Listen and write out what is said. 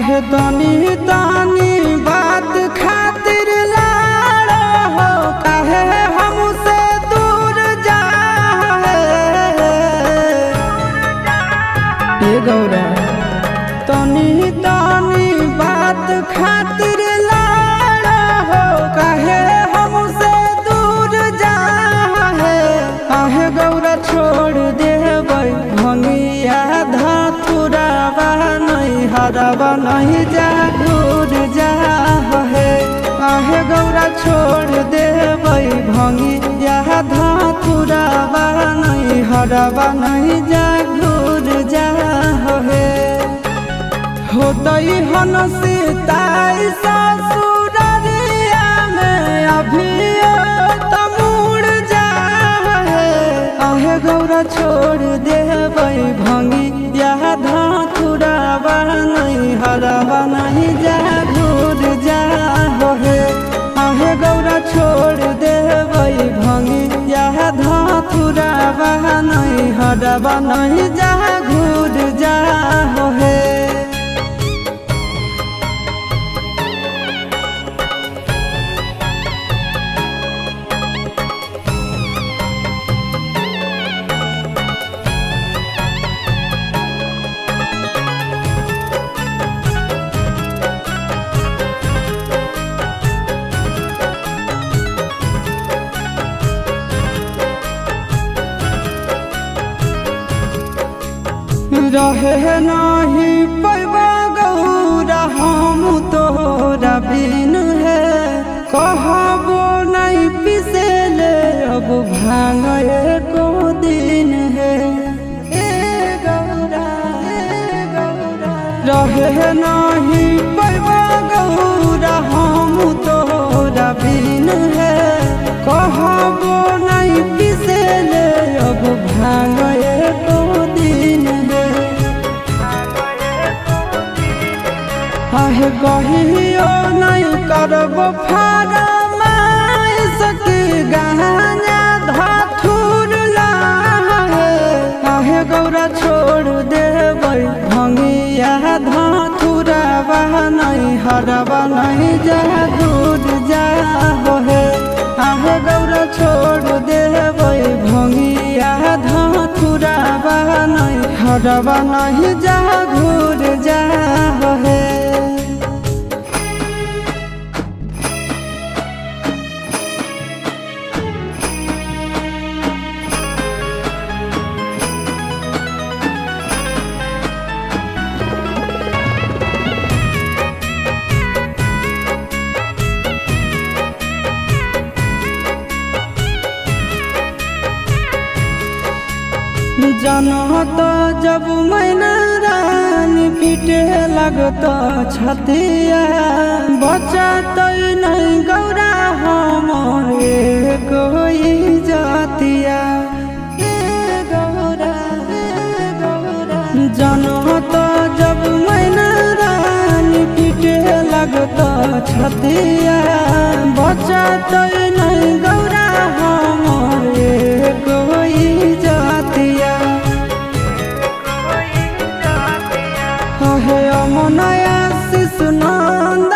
काहे तनी तनी बात खातिर लाड़ा हो, काहे हमसे दूर जाए गौरा। तनी तनी बात खातिर लाड़ा हो, काहे हमसे दूर जाए। काहे गौरा छोड़ देबै भंगिया धतुरावा नहीं हरावा नहीं जा दूर जा है। काहे गौरा छोड़ देबै भंगिया धतुरावा नहीं हरावा नहीं जा दूर जा है। होतई हन सीताई ससुररिया में अभी तमुड़ जा है। काहे गौरा छोड़ देबै भंगिया धतुरावा नहीं हरावा नहीं जा दूर जा है। काहे गौरा छोड़ देबै भंगिया धतुरावा नहीं हरावा नहीं जा दूर जा है। रहे नहीं पैबा गौरा हम तोरा बिन है। कहबो नहीं पिसेले अब भांग एको दिन है। रहे नहीं पैबा गौरा हम तोरा बिन है। कहबो नहीं पिसेले अब भांग एको दिन है। आहे कहियो नहीं करब फरमाइश की गहना धतुर लाहे। काहे गौरा छोड़ देबै भंगिया धतुरावा नहीं हरावा नहीं जा दूर जा है। काहे गौरा छोड़ देबै भंगिया धतुरावा नहीं हरावा नहीं जा दूर जा है। जनत जब मैना रानी पीटे लगत छतिया। बचत नहीं गौरा हम कोई जातिया। जनत जब मैना रानी पीटे लगत छतिया। बचत नहीं गौरा हम कोई जातिया। हे अमनया शिशु नंदन